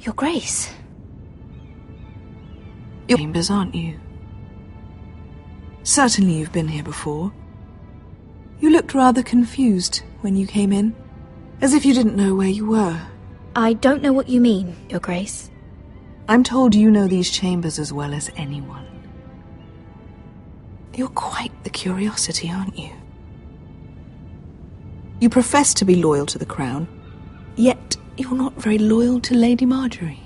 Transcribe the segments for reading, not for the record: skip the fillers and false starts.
Your Grace. You're chambers, aren't you? Certainly you've been here before. You looked rather confused when you came in, as if you didn't know where you were. I don't know what you mean, Your Grace. I'm told you know these chambers as well as anyone. You're quite the curiosity, aren't you? You profess to be loyal to the crown, yet you're not very loyal to Lady Marjorie.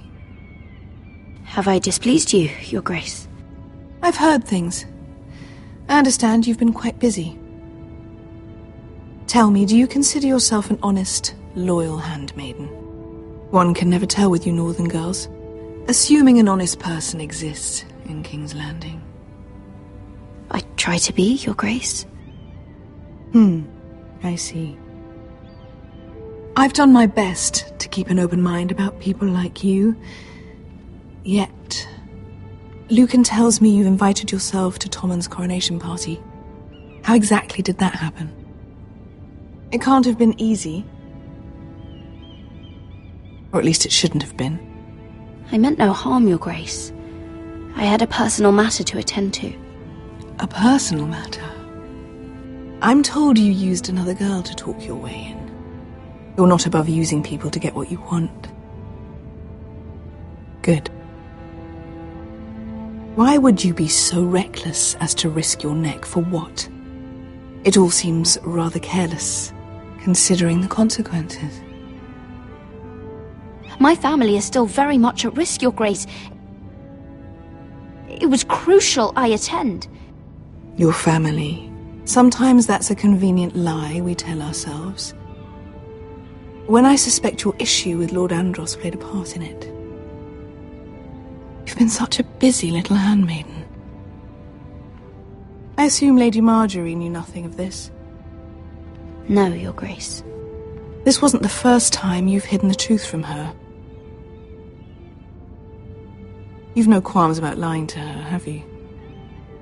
Have I displeased you, Your Grace? I've heard things. I understand you've been quite busy. Tell me, do you consider yourself an honest, loyal handmaiden? One can never tell with you northern girls. Assuming an honest person exists in King's Landing. I try to be, Your Grace. I see. I've done my best to keep an open mind about people like you. Yet, Lucan tells me you've invited yourself to Tommen's coronation party. How exactly did that happen? It can't have been easy. Or at least it shouldn't have been. I meant no harm, Your Grace. I had a personal matter to attend to. A personal matter? I'm told you used another girl to talk your way in. You're not above using people to get what you want. Good. Why would you be so reckless as to risk your neck for what? It all seems rather careless, considering the consequences. My family is still very much at risk, Your Grace. It was crucial I attend. Your family. Sometimes that's a convenient lie we tell ourselves. When I suspect your issue with Lord Andros played a part in it. You've been such a busy little handmaiden. I assume Lady Marjorie knew nothing of this. No, Your Grace. This wasn't the first time you've hidden the truth from her. You've no qualms about lying to her, have you?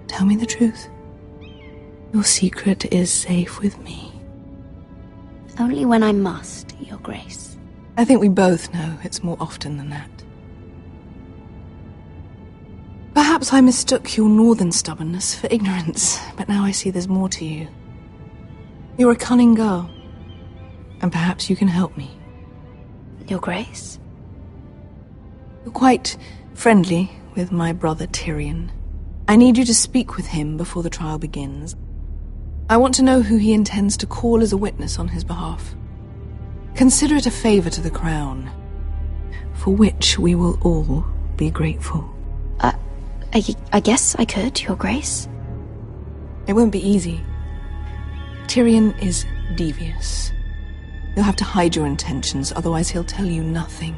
Tell me the truth. Your secret is safe with me. Only when I must, Your Grace. I think we both know it's more often than that. Perhaps I mistook your northern stubbornness for ignorance, but now I see there's more to you. You're a cunning girl, and perhaps you can help me. Your Grace? You're quite friendly with my brother Tyrion. I need you to speak with him before the trial begins. I want to know who he intends to call as a witness on his behalf. Consider it a favor to the crown, for which we will all be grateful. I guess I could, Your Grace. It won't be easy. Tyrion is devious. You'll have to hide your intentions, otherwise he'll tell you nothing.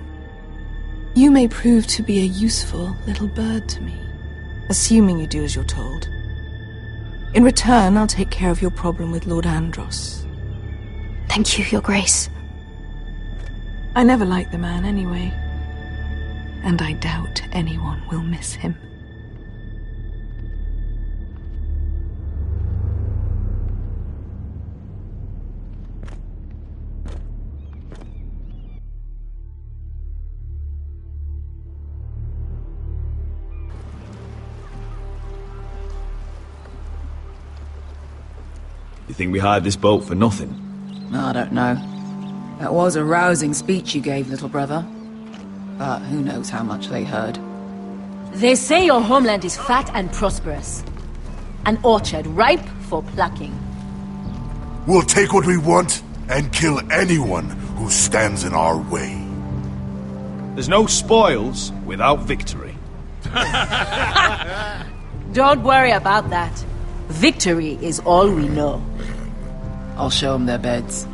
You may prove to be a useful little bird to me, assuming you do as you're told. In return, I'll take care of your problem with Lord Andros. Thank you, Your Grace. I never liked the man anyway, and I doubt anyone will miss him. You think we hired this boat for nothing? I don't know. That was a rousing speech you gave, little brother. But who knows how much they heard. They say your homeland is fat and prosperous. An orchard ripe for plucking. We'll take what we want and kill anyone who stands in our way. There's no spoils without victory. Don't worry about that. Victory is all we know. I'll show them their beds.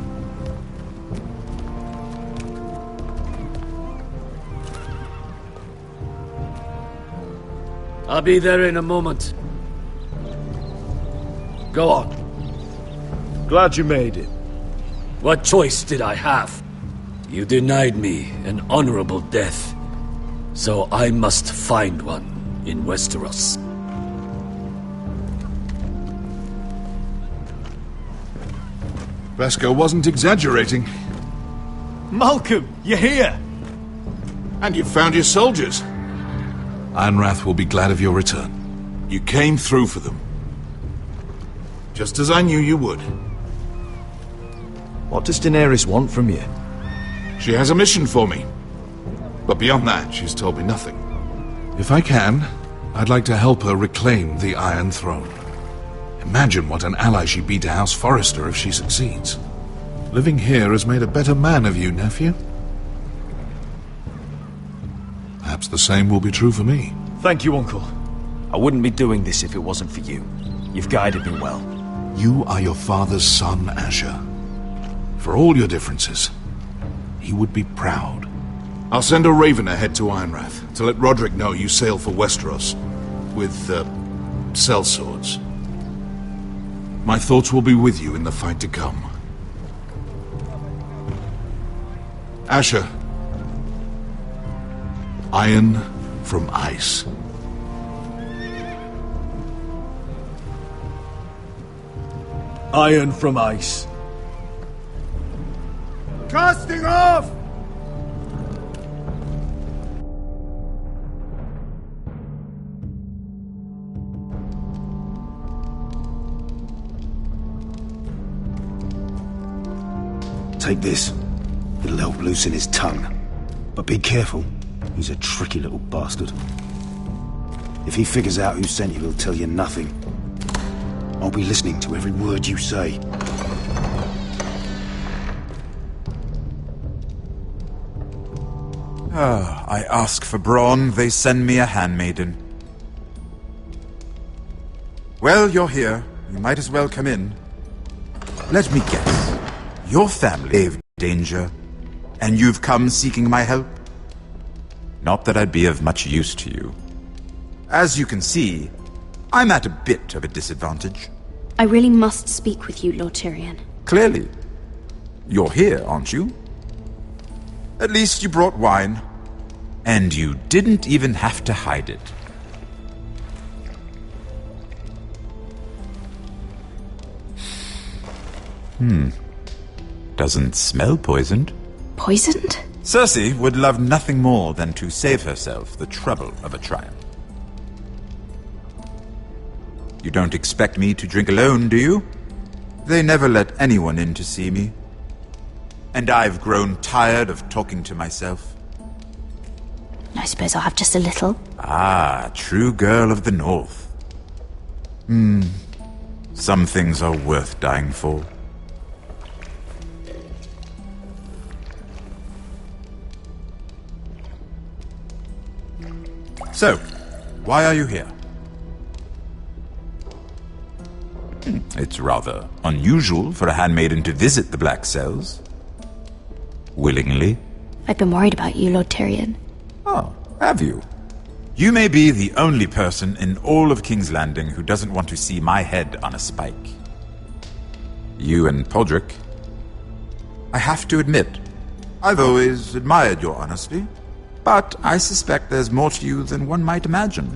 I'll be there in a moment. Go on. Glad you made it. What choice did I have? You denied me an honorable death, so I must find one in Westeros. Vasco wasn't exaggerating. Malcolm, you're here! And you found your soldiers. Ironrath will be glad of your return. You came through for them. Just as I knew you would. What does Daenerys want from you? She has a mission for me. But beyond that, she's told me nothing. If I can, I'd like to help her reclaim the Iron Throne. Imagine what an ally she'd be to House Forrester if she succeeds. Living here has made a better man of you, nephew. Perhaps the same will be true for me. Thank you, Uncle. I wouldn't be doing this if it wasn't for you. You've guided me well. You are your father's son, Asher. For all your differences, he would be proud. I'll send a raven ahead to Ironrath to let Roderick know you sail for Westeros with, sellswords. My thoughts will be with you in the fight to come. Asher. Iron from ice. Iron from ice. Casting off! Take this. It'll help loosen his tongue. But be careful. He's a tricky little bastard. If he figures out who sent you, he'll tell you nothing. I'll be listening to every word you say. I ask for brawn, they send me a handmaiden. Well, you're here. You might as well come in. Let me guess. Your family is in danger, and you've come seeking my help? Not that I'd be of much use to you. As you can see, I'm at a bit of a disadvantage. I really must speak with you, Lord Tyrion. Clearly. You're here, aren't you? At least you brought wine. And you didn't even have to hide it. Doesn't smell poisoned. Poisoned? Cersei would love nothing more than to save herself the trouble of a trial. You don't expect me to drink alone, do you? They never let anyone in to see me. And I've grown tired of talking to myself. I suppose I'll have just a little. Ah, true girl of the North. Some things are worth dying for. So, why are you here? It's rather unusual for a handmaiden to visit the Black Cells. Willingly. I've been worried about you, Lord Tyrion. Oh, have you? You may be the only person in all of King's Landing who doesn't want to see my head on a spike. You and Podrick. I have to admit, I've always admired your honesty, but I suspect there's more to you than one might imagine.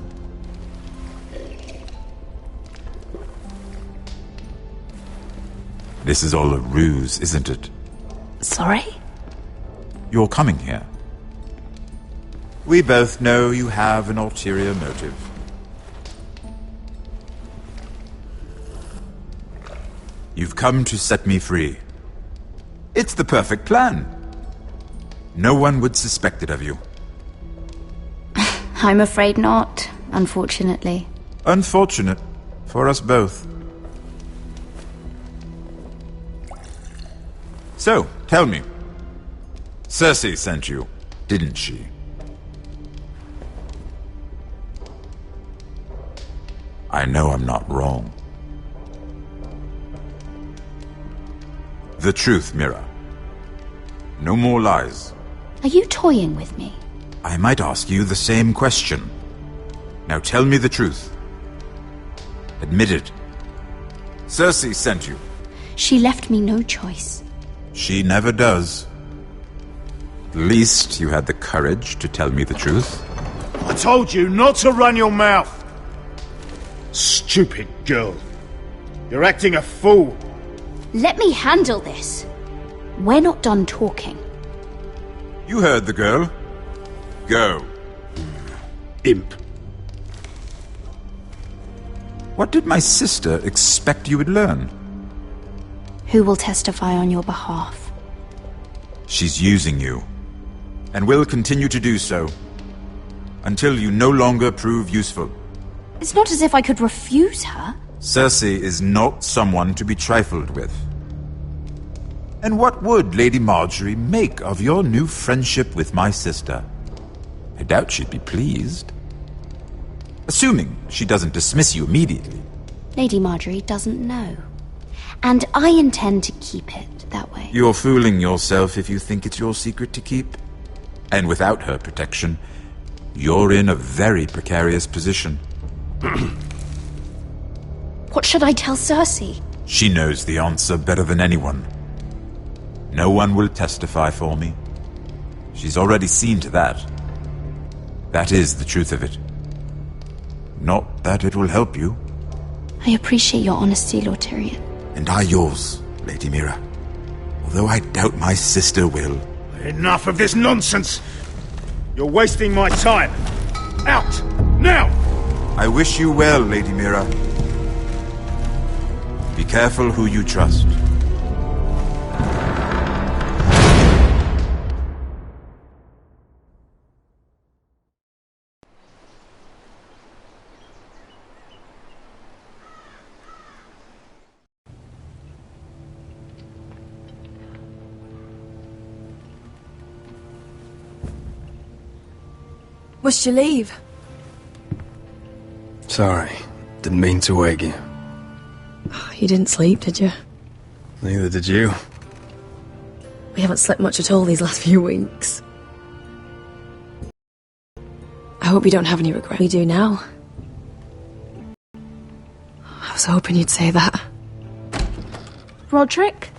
This is all a ruse, isn't it? Sorry? You're coming here. We both know you have an ulterior motive. You've come to set me free. It's the perfect plan. No one would suspect it of you. I'm afraid not, unfortunately. Unfortunate for us both. So, tell me. Cersei sent you, didn't she? I know I'm not wrong. The truth, Mira. No more lies. Are you toying with me? I might ask you the same question. Now tell me the truth. Admit it. Cersei sent you. She left me no choice. She never does. At least you had the courage to tell me the truth. I told you not to run your mouth! Stupid girl. You're acting a fool. Let me handle this. We're not done talking. You heard the girl. Go. Imp. What did my sister expect you would learn? Who will testify on your behalf? She's using you, and will continue to do so, until you no longer prove useful. It's not as if I could refuse her. Cersei is not someone to be trifled with. And what would Lady Marjorie make of your new friendship with my sister? I doubt she'd be pleased. Assuming she doesn't dismiss you immediately. Lady Marjorie doesn't know. And I intend to keep it that way. You're fooling yourself if you think it's your secret to keep. And without her protection, you're in a very precarious position. What should I tell Cersei? She knows the answer better than anyone. No one will testify for me. She's already seen to that. That is the truth of it. Not that it will help you. I appreciate your honesty, Lord Tyrion. And I yours, Lady Mira. Although I doubt my sister will. Enough of this nonsense! You're wasting my time! Out! Now! I wish you well, Lady Mira. Be careful who you trust. Must you leave? Sorry. Didn't mean to wake you. You didn't sleep, did you? Neither did you. We haven't slept much at all these last few weeks. I hope you don't have any regret. We do now. I was hoping you'd say that. Roderick?